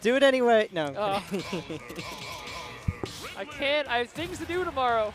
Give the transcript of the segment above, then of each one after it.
Do it anyway. No. I can't. I have things to do tomorrow.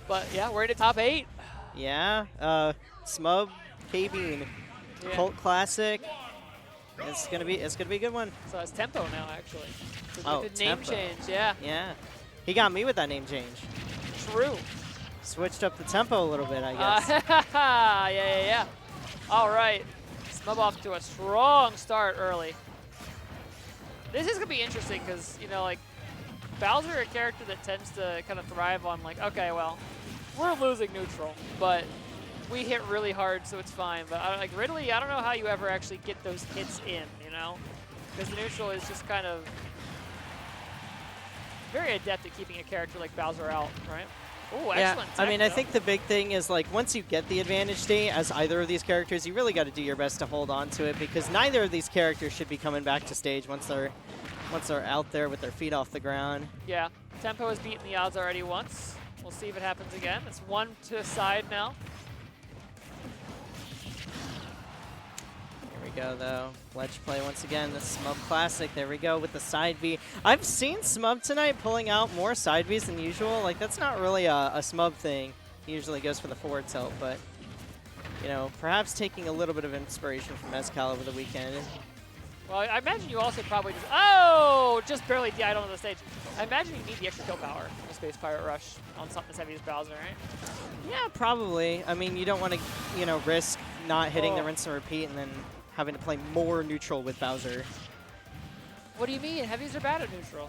But yeah, we're in the top 8. Yeah. Smub, K-Bean, Yeah. Cult Classic. It's gonna be a good one. So it's Tempo now, actually. So Oh, the name Tempo. change, yeah. Yeah. He got me with that name change. True. Switched up the tempo a little bit, I guess. Yeah. All right. Smub off to a strong start early. This is going to be interesting because, you know, like, Bowser, a character that tends to kind of thrive on, like, okay, well, we're losing neutral, but we hit really hard, so it's fine. But, like, Ridley, I don't know how you ever actually get those hits in, you know? Because the neutral is just kind of very adept at keeping a character like Bowser out, right? Oh, excellent. I mean, I though. think the big thing is, like, once you get the advantage state as either of these characters, you really got to do your best to hold on to it because neither of these characters should be coming back to stage once they're out there with their feet off the ground. Yeah, Tempo has beaten the odds already once. We'll see if it happens again. It's 1 to side now. Here we go, though. Ledge play once again. The Smub Classic. There we go with the side B. I've seen Smub tonight pulling out more side Bs than usual. Like, that's not really a Smub thing. He usually goes for the forward tilt, but, you know, perhaps taking a little bit of inspiration from Mezcal over the weekend. Well, I imagine you also probably just barely died onto the stage. I imagine you need the extra kill power in a Space Pirate Rush on something as heavy as Bowser, right? Yeah, probably. I mean, you don't want to, you know, risk not hitting the rinse and repeat and then having to play more neutral with Bowser. What do you mean? Heavies are bad at neutral.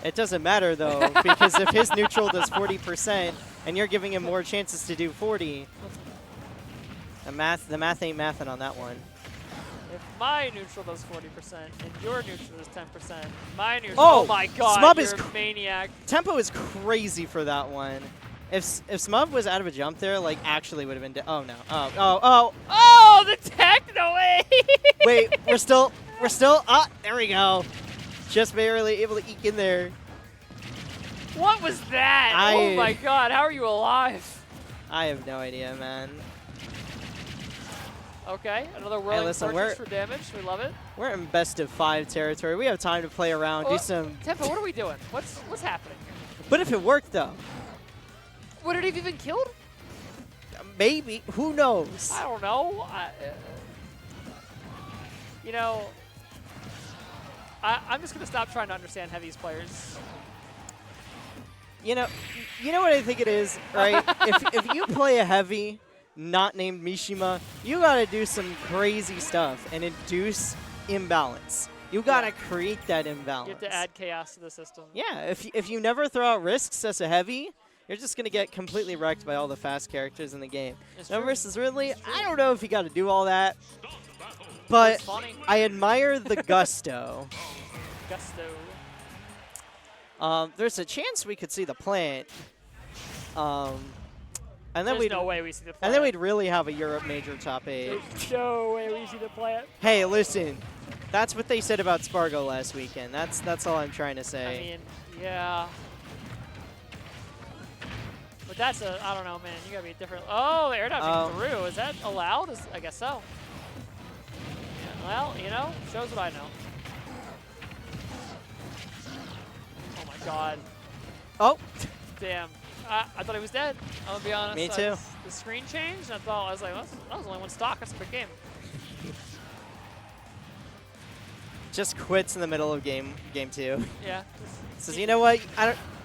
It doesn't matter, though, because if his neutral does 40% and you're giving him more chances to do 40, the math ain't mathin' on that one. If my neutral does 40% and your neutral is 10%, my neutral, oh my god, Smub you're is a maniac. Tempo is crazy for that one. If Smub was out of a jump there, like, actually would have been oh no. Oh, the tech, no way! Wait, we're still, there we go. Just barely able to eke in there. What was that? Oh my god, how are you alive? I have no idea, man. Okay, another whirling fortress for damage. We love it. We're in best of 5 territory. We have time to play around, do some... Tempo, what are we doing? What's happening here? But if it worked, though. Would it have even killed? Maybe. Who knows? I don't know. You know, I'm just going to stop trying to understand Heavy's players. You know what I think it is, right? if you play a Heavy not named Mishima, you got to do some crazy stuff and induce imbalance. You got to create that imbalance. You have to add chaos to the system. Yeah, if you never throw out risks as a Heavy, you're just going to get completely wrecked by all the fast characters in the game. Now versus Ridley, I don't know if you got to do all that, but I admire the gusto. There's a chance we could see the plant. And then There's no way we see the plant. And then we'd really have a Europe major top 8. There's no way we see the plant. Hey, listen. That's what they said about Spargo last weekend. That's all I'm trying to say. I mean, yeah. But that's I don't know, man. You gotta be different. Oh, the air dodging through. Is that allowed? I guess so. Yeah, well, you know, shows what I know. Oh my god. Oh. Damn. I thought he was dead. I'm gonna be honest. Me too. The screen changed. I was like, that was only one stock. That's a big game. Just quits in the middle of game 2. Yeah. Says, you know what?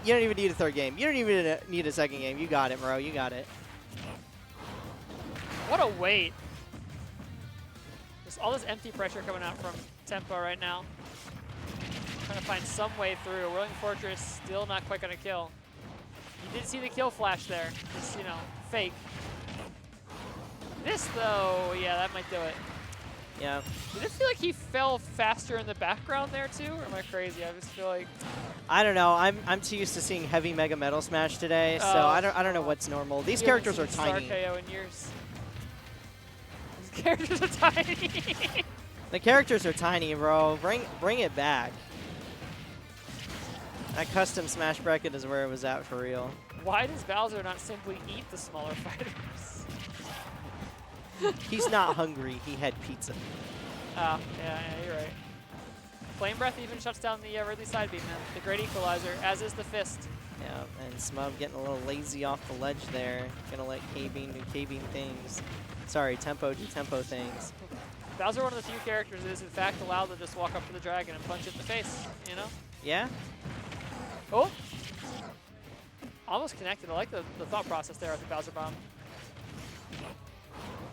You don't even need a third game. You don't even need a second game. You got it, bro. You got it. What a wait. Just all this empty pressure coming out from Tempo right now. Trying to find some way through. Whirling Fortress still not quite gonna kill. You did see the kill flash there. Just, you know, fake. This though, yeah, that might do it. Yeah. Did it feel like he fell faster in the background there too? Or am I crazy? I just feel like I don't know. I'm too used to seeing Heavy Mega Metal Smash today, so I don't know what's normal. These characters are tiny. KO in years. These characters are tiny. The characters are tiny, bro. Bring it back. That custom Smash bracket is where it was at for real. Why does Bowser not simply eat the smaller fighters? He's not hungry. He had pizza. Oh, yeah, you're right. Flame Breath even shuts down the Ridley side beam, man. The great equalizer, as is the fist. Yeah, and smub getting a little lazy off the ledge there. Gonna let K-Beam do K-Beam things. Sorry, Tempo do Tempo things. Bowser, one of the few characters that is in fact allowed to just walk up to the dragon and punch it in the face, you know? Yeah? Oh! Almost connected. I like the thought process there with the Bowser Bomb.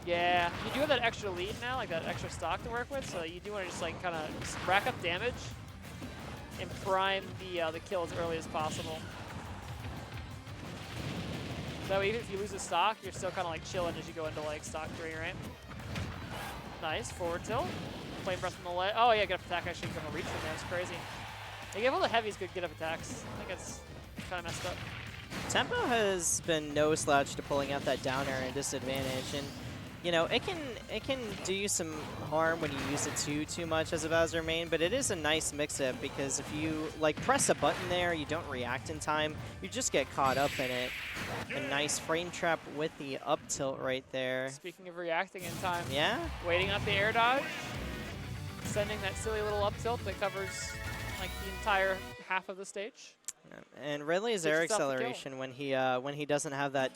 Yeah, you do have that extra lead now, like that extra stock to work with, so you do want to just like kind of rack up damage and prime the kill as early as possible. So even if you lose the stock, you're still kind of like chilling as you go into like stock 3, right? Nice, forward tilt. Flame Breath from the ledge. Oh yeah, get up attack actually going to reach from there, it's crazy. They give all the heavies good get up attacks. I think it's kind of messed up. Tempo has been no slouch to pulling out that down air and disadvantage, and you know, it can do you some harm when you use it too much as a Bowser main, but it is a nice mix-up because if you like press a button there, you don't react in time, you just get caught up in it. A nice frame trap with the up tilt right there. Speaking of reacting in time, yeah, waiting out the air dodge, sending that silly little up tilt that covers like the entire half of the stage. And Ridley's air acceleration when he doesn't have that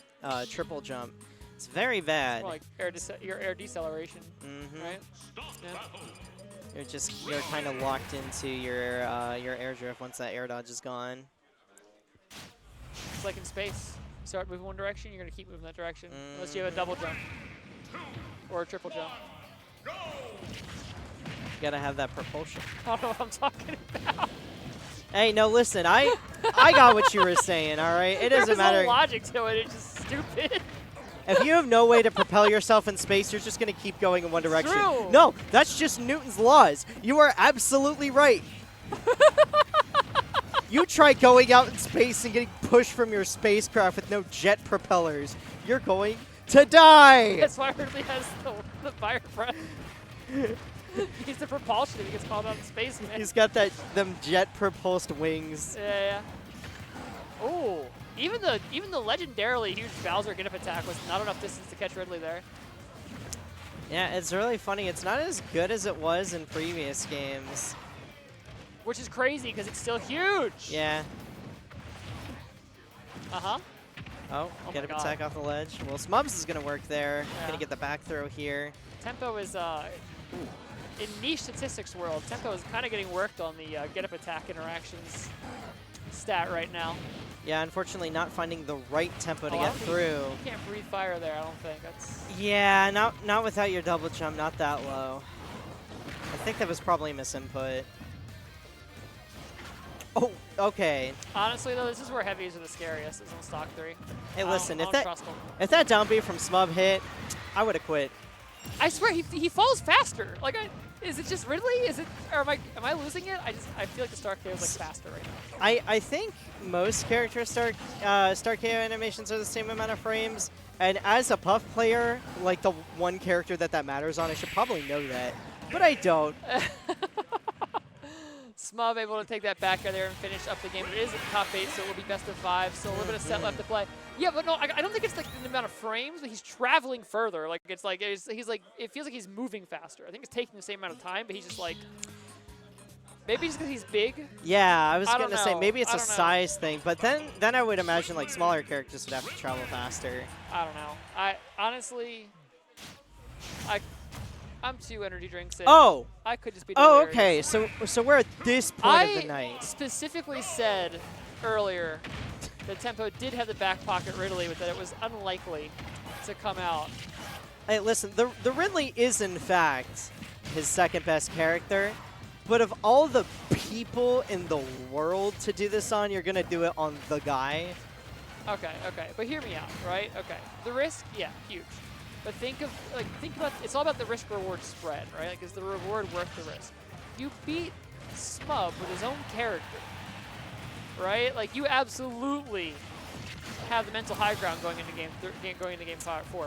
triple jump, it's very bad. Well, like your air deceleration, right? Yeah. You're kind of locked into your air drift once that air dodge is gone. It's like in space. You start moving one direction, you're gonna keep moving that direction, unless you have a double jump or a triple jump. You gotta have that propulsion. I don't know what I'm talking about. Hey, no, listen, I got what you were saying, all right? It doesn't matter. There's no logic to it, it's just stupid. If you have no way to propel yourself in space, you're just going to keep going in one direction. True. No, that's just Newton's laws. You are absolutely right. You try going out in space and getting pushed from your spacecraft with no jet propellers. You're going to die. That's why Ridley has the fire breath. He's the propulsion if he gets called out in space, man. He's got them jet propulsed wings. Yeah. Oh. Even the legendarily huge Bowser get-up attack was not enough distance to catch Ridley there. Yeah, it's really funny. It's not as good as it was in previous games. Which is crazy because it's still huge. Yeah. Uh-huh. Oh, get-up attack off the ledge. Well, Smubs is going to work there. Yeah. Going to get the back throw here. Tempo is, in niche statistics world, Tempo is kind of getting worked on the get-up attack interactions stat right now. Yeah, unfortunately not finding the right tempo to get through. You can't breathe fire there, I don't think. That's yeah, not without your double jump, not that low. I think that was probably a misinput. Oh, okay. Honestly, though, this is where heavies are the scariest, is on stock 3. Hey, listen, I don't trust him. if that down B from Smub hit, I would have quit. I swear, he falls faster. Like, is it just Ridley? Is it, or am I losing it? I feel like the Star KO is like faster right now. I think most character Star KO animations are the same amount of frames, and as a Puff player, like the one character that matters on, I should probably know that, but I don't. Smub able to take that back there and finish up the game. It is at the top 8, so it will be best of 5. So a little bit of set left to play. Yeah, but no, I don't think it's like the amount of frames, but he's traveling further. Like he's like it feels like he's moving faster. I think it's taking the same amount of time, but he's just like maybe just because he's big. Yeah, I was gonna say maybe it's a size thing, but then I would imagine like smaller characters would have to travel faster. I don't know. I honestly, I'm 2 energy drinks in. Oh! I could just be delirious. delirious. Okay, so we're at this point of the night. I specifically said earlier that Tempo did have the back pocket Ridley, but that it was unlikely to come out. Hey, listen, the Ridley is in fact his second best character, but of all the people in the world to do this on, you're gonna do it on the guy. Okay, but hear me out, right? Okay, the risk, yeah, huge. But think about, it's all about the risk-reward spread, right? Like, is the reward worth the risk? You beat Smub with his own character, right? Like, you absolutely have the mental high ground going into game 4,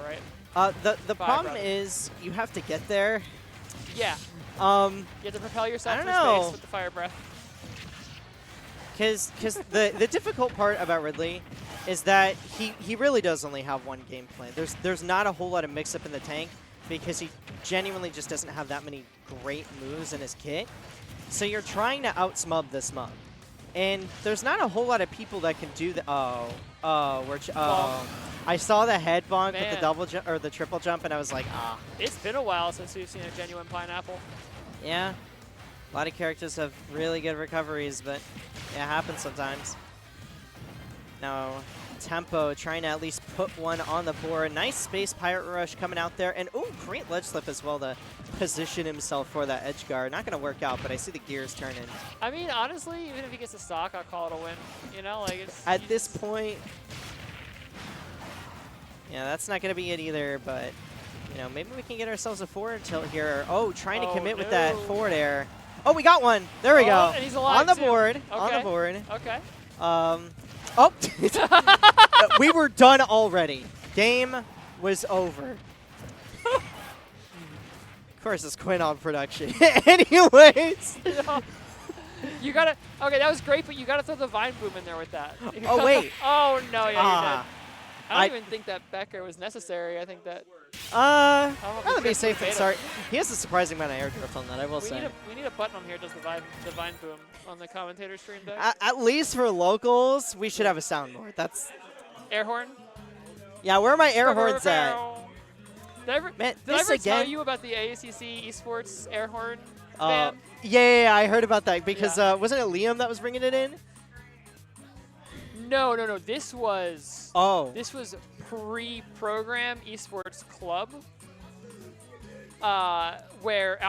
right? The problem is you have to get there. Yeah. You have to propel yourself through space with the fire breath. Because the difficult part about Ridley is that he really does only have one game plan. There's not a whole lot of mix-up in the tank because he genuinely just doesn't have that many great moves in his kit. So you're trying to out-smub the smub. And there's not a whole lot of people that can do the. Oh, I saw the head bonk with the double jump or the triple jump, and I was like, ah. It's been a while since we've seen a genuine pineapple. Yeah, a lot of characters have really good recoveries, but it happens sometimes. Now, Tempo trying to at least put one on the board. Nice space pirate rush coming out there, and ooh, great ledge slip as well to position himself for that edge guard. Not going to work out, but I see the gears turning. I mean, honestly, even if he gets a stock, I'll call it a win. You know, like it's at this point. Yeah, that's not going to be it either, but you know, maybe we can get ourselves a forward tilt here. Oh, trying to commit with that forward air. Oh, we got one. There we go. And he's alive on the too. board. Okay. On the board. Okay. Oh, we were done already. Game was over. Of course, it's Quinn on production. Anyways. You gotta. Okay, that was great, but you gotta throw the vine boom in there with that. Oh wait. Oh no, yeah, you did. I I don't even think that Becker was necessary. I think that. Rather be safe than sorry. He has a surprising amount of air drift on that, I will say. We need a button on here just the vine boom on the commentator stream deck. At least for locals, we should have a soundboard. That's air horn. Yeah, where are my air horns at? Did I ever tell you about the AACC esports air horn ban? Yeah, I heard about that because wasn't it Liam that was bringing it in? No. This was pre-program esports club, where